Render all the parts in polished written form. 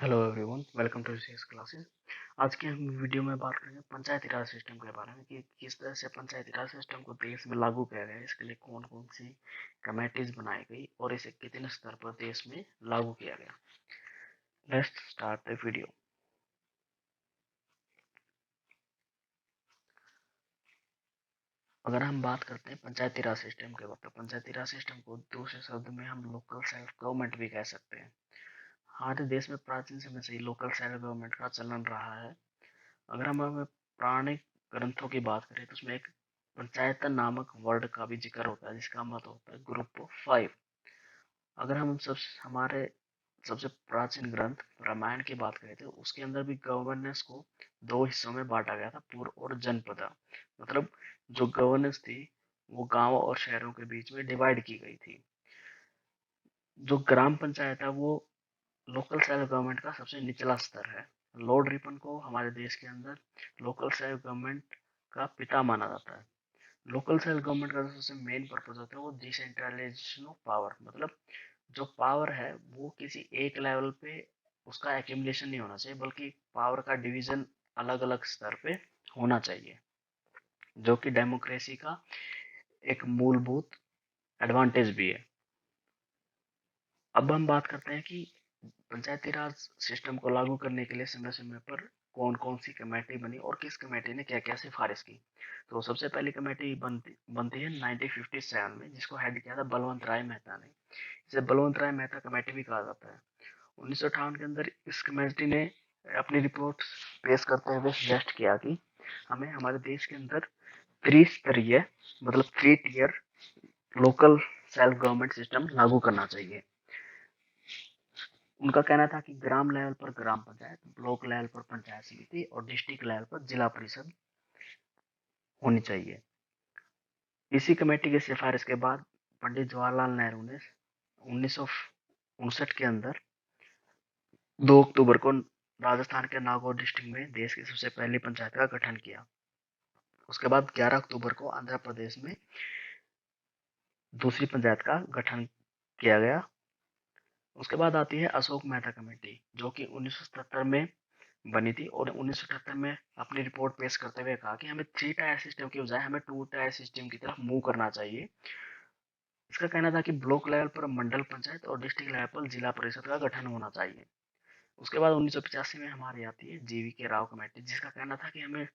Hello everyone, welcome to CS classes. आज के हम वीडियो में बात करेंगे पंचायती राज सिस्टम के बारे में कि किस तरह से पंचायती राज सिस्टम को देश में लागू किया गया है। इसके लिए कौन कौन सी कमेटीज बनाई गई और इसे कितने स्तर पर देश में लागू किया गया। Let's start the video. अगर हम बात करते हैं पंचायती राज सिस्टम के वक्त, तो पंचायती राज सिस्टम को दूसरे शब्द में हम लोकल सेल्फ गवर्नमेंट भी कह सकते हैं। हमारे देश में प्राचीन समय से ही लोकल सेल्फ गवर्नमेंट का चलन रहा है। अगर हम पौराणिक ग्रंथों की बात करें तो उसमें एक पंचायतन नामक वर्ड का भी जिक्र होता है, जिसका मतलब होता है ग्रुप ऑफ 5। अगर हम हमारे सबसे प्राचीन ग्रंथ रामायण की बात करें तो उसके अंदर भी गवर्नेंस को दो हिस्सों में बांटा गया था, पूर्व और जनपद। मतलब जो गवर्नेंस थी वो गांव और शहरों के बीच में डिवाइड की गई थी। जो ग्राम पंचायत है वो लोकल सेल्फ गवर्नमेंट का सबसे निचला स्तर है। लॉर्ड रिपन को हमारे देश के अंदर लोकल सेल्फ गवर्नमेंट का पिता माना जाता है। लोकल सेल्फ गवर्नमेंट का जो सबसे मेन पर्पज होता है वो डिसेंट्रलाइजेशन ऑफ पावर। मतलब जो पावर है वो किसी एक लेवल पे उसका एक्यूमुलेशन नहीं होना चाहिए, बल्कि पावर का डिवीजन अलग अलग स्तर पे होना चाहिए, जो कि डेमोक्रेसी का एक मूलभूत एडवांटेज भी है। अब हम बात करते हैं कि पंचायती राज सिस्टम को लागू करने के लिए समय समय पर कौन कौन सी कमेटी बनी और किस कमेटी ने क्या क्या सिफारिश की। तो सबसे पहली कमेटी बनती है 1957 में, जिसको हेड किया था बलवंत राय मेहता ने। इसे बलवंत राय मेहता कमेटी भी कहा जाता है। 1958 के अंदर इस कमेटी ने अपनी रिपोर्ट पेश करते हुए सजेस्ट किया कि हमें हमारे देश के अंदर त्रिस्तरीय, मतलब 3 tier local self government system लागू करना चाहिए। उनका कहना था कि ग्राम लेवल पर ग्राम पंचायत, ब्लॉक लेवल पर पंचायत समिति और डिस्ट्रिक्ट लेवल पर जिला परिषद होनी चाहिए। इसी कमेटी की सिफारिश के बाद पंडित जवाहरलाल नेहरू ने 1959 के अंदर 2 अक्टूबर को राजस्थान के नागौर डिस्ट्रिक्ट में देश की सबसे पहली पंचायत का गठन किया। उसके बाद 11 अक्टूबर को आंध्र प्रदेश में दूसरी पंचायत का गठन किया गया। उसके बाद आती है अशोक मेहता कमेटी, जो कि 1977 में बनी थी और 1978 में अपनी रिपोर्ट पेश करते हुए कहा कि हमें 3 टायर सिस्टम की बजाय हमें 2 टायर सिस्टम की तरफ मूव करना चाहिए। इसका कहना था कि ब्लॉक लेवल पर मंडल पंचायत और डिस्ट्रिक्ट लेवल पर जिला परिषद का गठन होना चाहिए। उसके बाद 1985 में हमारी आती है जीवी के राव कमेटी, जिसका कहना था कि हमें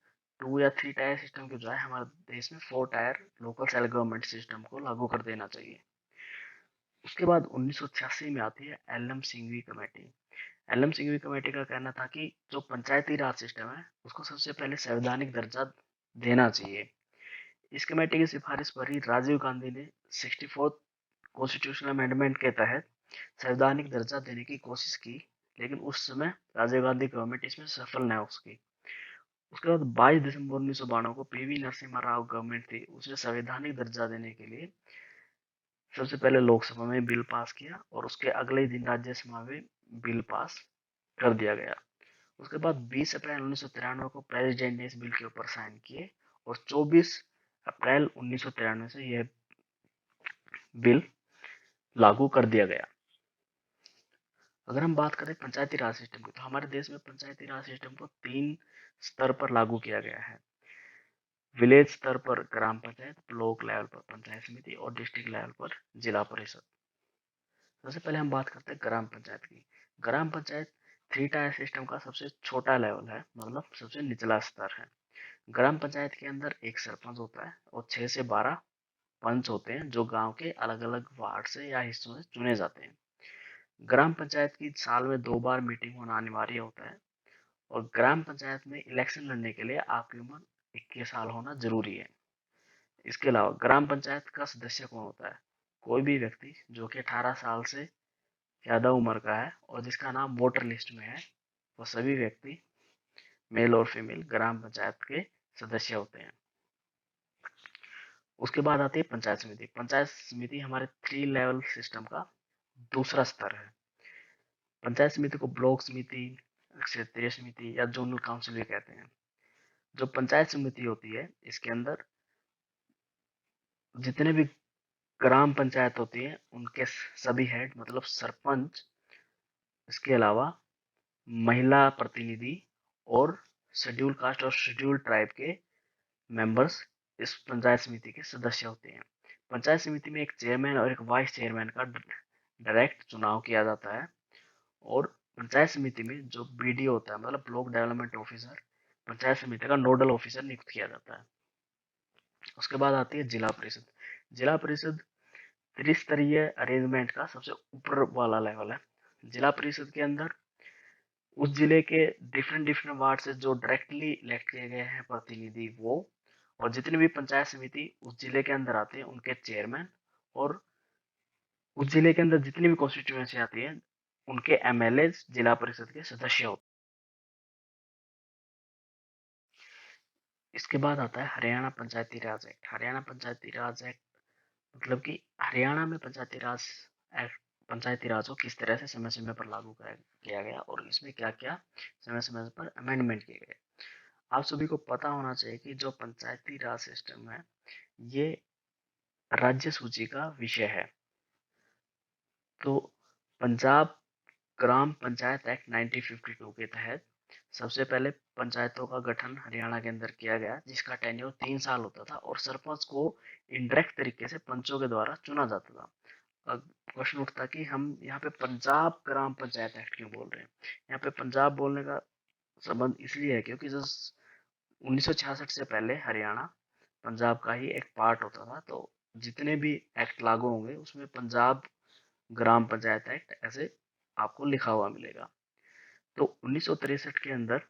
2 या 3 टायर सिस्टम के बजाय हमारे देश में 4 tyre local self government system को लागू कर देना चाहिए। उसके बाद 1986 में आती है L M Singhvi committee. L M Singhvi committee का कहना था कि जो पंचायती राज सिस्टम है उसको सबसे पहले संवैधानिक दर्जा देना चाहिए। इस कमेटी की सिफारिश पर ही राजीव गांधी ने 64th कॉन्स्टिट्यूशनल अमेंडमेंट के तहत संवैधानिक दर्जा देने की कोशिश की, लेकिन उस समय राजीव गांधी गवर्नमेंट इसमें सफल न हो सकी। उसके बाद 22 दिसंबर 1992 को पीवी नरसिम्हा राव गवर्नमेंट थी, उसने संवैधानिक दर्जा देने के लिए सबसे पहले लोकसभा में बिल पास किया और उसके अगले ही दिन राज्यसभा में बिल पास कर दिया गया। उसके बाद 20 अप्रैल 1993 को प्रेसिडेंट ने इस बिल के ऊपर साइन किए और 24 अप्रैल 1993 से यह बिल लागू कर दिया गया। अगर हम बात करें पंचायती राज सिस्टम की, तो हमारे देश में पंचायती राज सिस्टम को 3 स्तर पर लागू किया गया है। विलेज स्तर पर ग्राम पंचायत, ब्लॉक लेवल पर पंचायत समिति और डिस्ट्रिक्ट लेवल पर जिला परिषद। सबसे पहले हम बात करते हैं ग्राम पंचायत की। ग्राम पंचायत 3 टायर सिस्टम का सबसे छोटा लेवल है, मतलब सबसे निचला स्तर है। ग्राम पंचायत के अंदर एक सरपंच होता है और 6 से 12 पंच होते हैं, जो गांव के अलग अलग वार्ड से या हिस्सों से चुने जाते हैं। ग्राम पंचायत की साल में 2 बार मीटिंग होना अनिवार्य होता है और ग्राम पंचायत में इलेक्शन लड़ने के लिए आपकी उम्र 21 साल होना जरूरी है। इसके अलावा ग्राम पंचायत का सदस्य कौन होता है? कोई भी व्यक्ति जो कि 18 साल से ज्यादा उम्र का है और जिसका नाम वोटर लिस्ट में है, वो सभी व्यक्ति मेल और फीमेल ग्राम पंचायत के सदस्य होते हैं। उसके बाद आती है पंचायत समिति। पंचायत समिति हमारे 3 लेवल सिस्टम का दूसरा स्तर है। पंचायत समिति को ब्लॉक समिति, क्षेत्रीय समिति या जोनल काउंसिल भी कहते हैं। जो पंचायत समिति होती है इसके अंदर जितने भी ग्राम पंचायत होती है उनके सभी हेड, मतलब सरपंच, इसके अलावा महिला प्रतिनिधि और शेड्यूल कास्ट और शेड्यूल ट्राइब के मेंबर्स इस पंचायत समिति के सदस्य होते हैं। पंचायत समिति में एक चेयरमैन और एक वाइस चेयरमैन का डायरेक्ट चुनाव किया जाता है और पंचायत समिति में जो बीडीओ होता है मतलब ब्लॉक डेवलपमेंट ऑफिसर पंचायत समिति का नोडल ऑफिसर नियुक्त किया जाता है। उसके बाद आती है जिला परिषद। जिला परिषद त्रिस्तरीय अरेंजमेंट का सबसे ऊपर वाला लेवल है। जिला परिषद के अंदर उस जिले के डिफरेंट डिफरेंट वार्ड से जो डायरेक्टली इलेक्ट किए गए हैं प्रतिनिधि वो, और जितनी भी पंचायत समिति उस जिले के अंदर आते हैं उनके चेयरमैन, और उस जिले के अंदर जितनी भी कॉन्स्टिट्यूएंसी आती है उनके एमएलए जिला परिषद के सदस्य होते हैं। इसके बाद आता है हरियाणा पंचायती राज एक्ट। हरियाणा पंचायती राज एक्ट मतलब कि हरियाणा में पंचायती राज एक्ट, पंचायती राज को किस तरह से समय समय पर लागू किया गया और इसमें क्या क्या समय समय पर अमेंडमेंट किए गए। आप सभी को पता होना चाहिए कि जो पंचायती राज सिस्टम है ये राज्य सूची का विषय है। तो पंजाब ग्राम पंचायत एक्ट 1952 के तहत सबसे पहले पंचायतों का गठन हरियाणा के अंदर किया गया जिसका टेन्योर 3 साल होता था और सरपंच को इनडायरेक्ट तरीके से पंचों के द्वारा चुना जाता था। अब क्वेश्चन उठता कि हम यहाँ पे पंजाब ग्राम पंचायत एक्ट क्यों बोल रहे हैं। यहाँ पे पंजाब बोलने का संबंध इसलिए है क्योंकि जो 1966 से पहले हरियाणा पंजाब का ही एक पार्ट होता था, तो जितने भी एक्ट लागू होंगे उसमें पंजाब ग्राम पंचायत एक्ट ऐसे आपको लिखा हुआ मिलेगा। तो 1963 के अंदर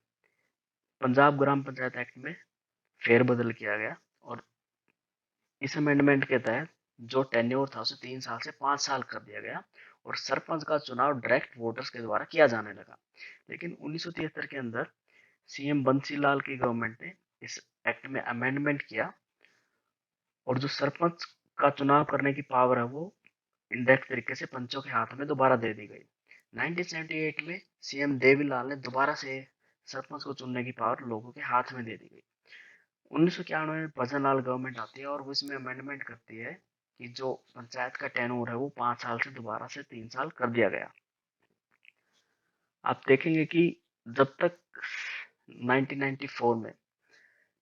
पंजाब ग्राम पंचायत एक्ट में फेरबदल किया गया और इस अमेंडमेंट के तहत जो टेन्योर था उसे 3 साल से 5 साल कर दिया गया और सरपंच का चुनाव डायरेक्ट वोटर्स के द्वारा किया जाने लगा। लेकिन 1973 के अंदर सीएम बंसी लाल की गवर्नमेंट ने इस एक्ट में अमेंडमेंट किया और जो सरपंच का चुनाव करने की पावर है वो इनडायरेक्ट तरीके से पंचों के हाथ में दोबारा दे दी गई। 1978 में सीएम देवीलाल ने दोबारा से सरपंच को चुनने की पावर लोगों के हाथ में दे दी गई। 1991 में भजनलाल गवर्नमेंट आती है और वो इसमें अमेंडमेंट करती है कि जो पंचायत का टेन्योर है वो 5 साल से दोबारा से 3 साल कर दिया गया। आप देखेंगे कि जब तक 1994 में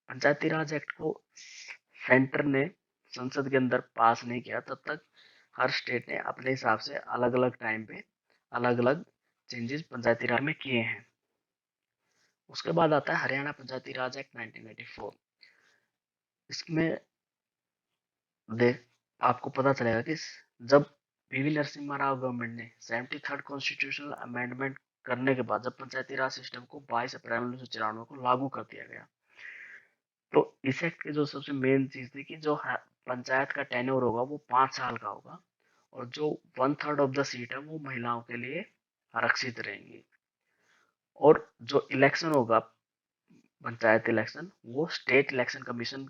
पंचायती राज एक्ट को सेंटर ने संसद के अंदर पास नहीं किया तब तक हर स्टेट ने अपने हिसाब से अलग अलग टाइम पे अलग अलग चेंजेस पंचायती राज में किए हैं। उसके बाद आता है हरियाणा पंचायती राज एक्ट 1994। इसमें देख आपको पता चलेगा कि जब पीवी नरसिम्हा राव गवर्नमेंट ने 73rd कॉन्स्टिट्यूशनल अमेंडमेंट करने के बाद जब पंचायती राज सिस्टम को 22 अप्रैल 1994 को लागू कर दिया गया, तो इस एक्ट की जो सबसे मेन चीज थी कि जो पंचायत का टेन्योर होगा वो 5 साल का होगा और जो 1/3 ऑफ द सीट है वो महिलाओं के लिए आरक्षित रहेंगी और जो इलेक्शन होगा पंचायत इलेक्शन वो स्टेट इलेक्शन कमीशन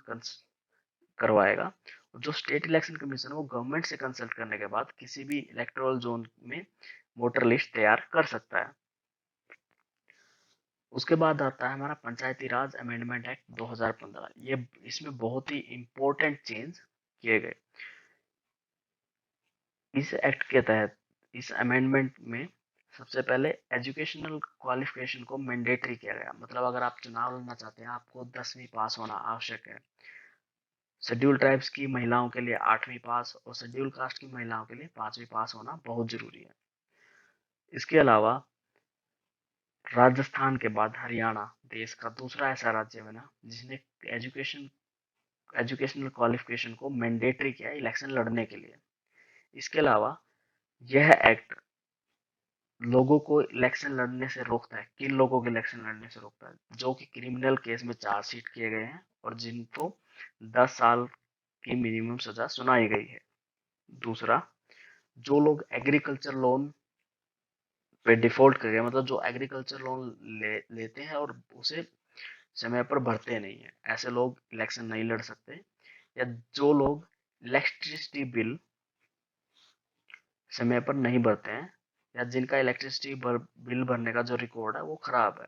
करवाएगा। जो स्टेट इलेक्शन कमीशन है वो गवर्नमेंट से कंसल्ट करने के बाद किसी भी इलेक्टोरल जोन में वोटर लिस्ट तैयार कर सकता है। उसके बाद आता है हमारा पंचायती राज अमेंडमेंट एक्ट 2015। ये इसमें बहुत ही इंपॉर्टेंट चेंज किए गए। इस एक्ट के तहत इस अमेंडमेंट में सबसे पहले एजुकेशनल क्वालिफिकेशन को मैंडेटरी किया गया। मतलब अगर आप चुनाव लड़ना चाहते हैं आपको 10वीं पास होना आवश्यक है। शेड्यूल ट्राइब्स की महिलाओं के लिए 8वीं पास और शेड्यूल कास्ट की महिलाओं के लिए 5वीं पास होना बहुत जरूरी है। इसके अलावा राजस्थान के बाद हरियाणा देश का दूसरा ऐसा राज्य बना जिसने एजुकेशनल क्वालिफिकेशन को मैंडेटरी किया इलेक्शन लड़ने के लिए। इसके अलावा यह एक्ट लोगों को इलेक्शन लड़ने से रोकता है। किन लोगों को इलेक्शन लड़ने से रोकता है? जो कि क्रिमिनल केस में चार्जशीट किए गए हैं और जिनको 10 साल की मिनिमम सजा सुनाई गई है। दूसरा, जो लोग एग्रीकल्चर लोन पे डिफॉल्ट कर गए, मतलब जो एग्रीकल्चर लोन लेते हैं और उसे समय पर भरते नहीं है, ऐसे लोग इलेक्शन नहीं लड़ सकते। या जो लोग इलेक्ट्रिसिटी बिल समय पर नहीं भरते हैं या जिनका इलेक्ट्रिसिटी बिल भरने का जो रिकॉर्ड है वो खराब है।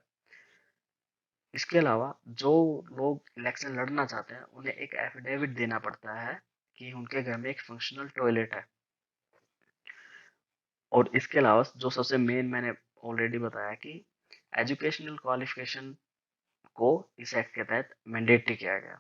इसके अलावा जो लोग इलेक्शन लड़ना चाहते हैं उन्हें एक एफिडेविट देना पड़ता है कि उनके घर में एक फंक्शनल टॉयलेट है। और इसके अलावा जो सबसे मेन मैंने ऑलरेडी बताया कि एजुकेशनल क्वालिफिकेशन को इस एक्ट के तहत मैंडेटरी किया गया।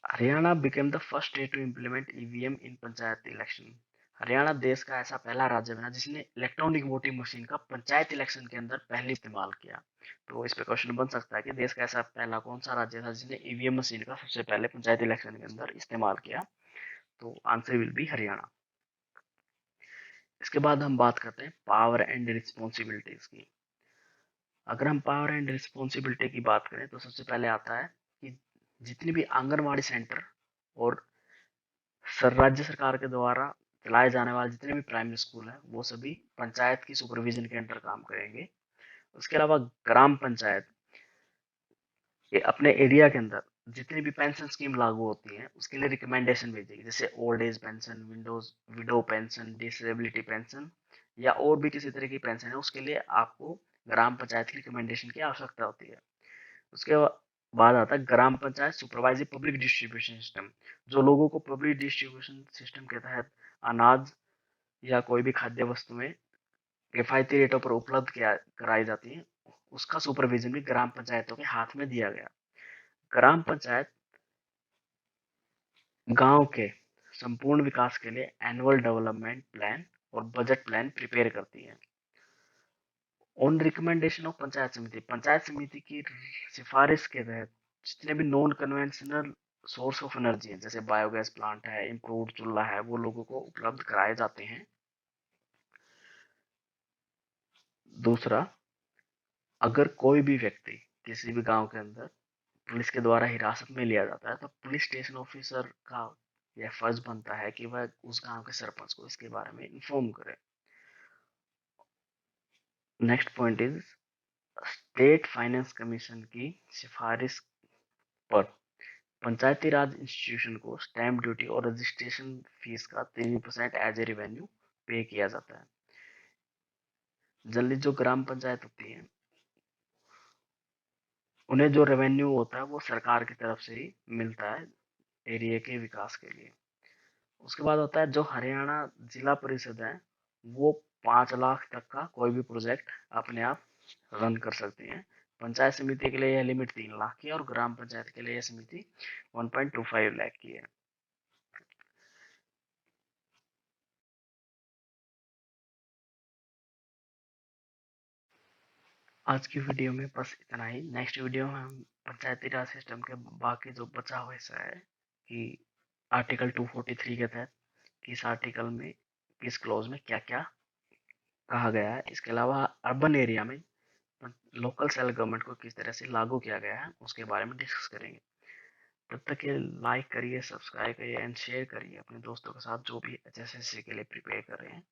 Haryana became the first state to implement EVM in panchayat election. Haryana देश का ऐसा पहला राज्य बना जिसने इलेक्ट्रॉनिक वोटिंग मशीन का पंचायत इलेक्शन के अंदर पहले इस्तेमाल किया। तो इस पे क्वेश्चन बन सकता है कि देश का ऐसा पहला कौन सा राज्य था जिसने ईवीएम मशीन का सबसे पहले पंचायत इलेक्शन के अंदर इस्तेमाल किया। तो आंसर विल बी हरियाणा। इसके बाद हम बात करते हैं पावर एंड रिस्पॉन्सिबिलिटीज की। अगर हम पावर एंड रिस्पॉन्सिबिलिटी की बात करें तो सबसे पहले आता है कि जितनी भी आंगनवाड़ी सेंटर और राज्य सरकार के द्वारा चलाए जाने वाले जितने भी प्राइमरी स्कूल हैं वो सभी पंचायत की सुपरविजन के अंडर काम करेंगे। उसके अलावा ग्राम पंचायत ये अपने एरिया के अंदर जितनी भी पेंशन स्कीम लागू होती है उसके लिए रिकमेंडेशन भेजेगी, जैसे old age pension, Windows window pension, disability pension या और भी किसी तरह की पेंशन है, उसके लिए आपको ग्राम पंचायत की रिकमेंडेशन की आवश्यकता होती है। उसके बाद आता है ग्राम panchayat supervisory public distribution system, जो लोगों को पब्लिक डिस्ट्रीब्यूशन सिस्टम के तहत अनाज या कोई भी खाद्य वस्तुएं किफायती रेटों पर उपलब्ध कराई जाती है, उसका सुपरविजन भी ग्राम पंचायतों के हाथ में दिया गया। ग्राम पंचायत गांव के संपूर्ण विकास के लिए एनुअल डेवलपमेंट प्लान और बजट प्लान प्रिपेयर करती है। ऑन रिकमेंडेशन ऑफ पंचायत समिति की सिफारिश के तहत जितने भी non conventional source of energy है, जैसे बायोगैस प्लांट है, इम्प्रूव्ड चूल्हा है, वो लोगों को उपलब्ध कराए जाते हैं। दूसरा, अगर कोई भी व्यक्ति किसी भी गांव के अंदर पुलिस के द्वारा हिरासत में लिया जाता है तो पुलिस स्टेशन ऑफिसर का यह फर्ज बनता है कि वह उस गांव के सरपंच को इसके बारे में इन्फॉर्म करे। Next point is state finance commission की सिफारिश पर पंचायती राज इंस्टीट्यूशन को स्टैंप ड्यूटी और रजिस्ट्रेशन फीस का 3% एज ए रेवेन्यू पे किया जाता है। जनरली जो ग्राम पंचायत होती है उन्हें जो रेवेन्यू होता है वो सरकार की तरफ से ही मिलता है एरिया के विकास के लिए। उसके बाद होता है जो हरियाणा जिला परिषद है वो 5 लाख तक का कोई भी प्रोजेक्ट अपने आप रन कर सकती है। पंचायत समिति के लिए यह लिमिट 3 लाख की है और ग्राम पंचायत के लिए यह समिति 1.25 लाख की है। आज की वीडियो में बस इतना ही। नेक्स्ट वीडियो में हम पंचायती राज सिस्टम के बाकी जो बचा हुआ हिस्सा है कि आर्टिकल 243 के तहत किस आर्टिकल में किस क्लॉज में क्या क्या कहा गया है, इसके अलावा अर्बन एरिया में लोकल सेल्फ गवर्नमेंट को किस तरह से लागू किया गया है उसके बारे में डिस्कस करेंगे। तब तक के लाइक करिए, सब्सक्राइब करिए एंड शेयर करिए अपने दोस्तों के साथ जो भी HSSC के लिए प्रिपेयर कर रहे हैं।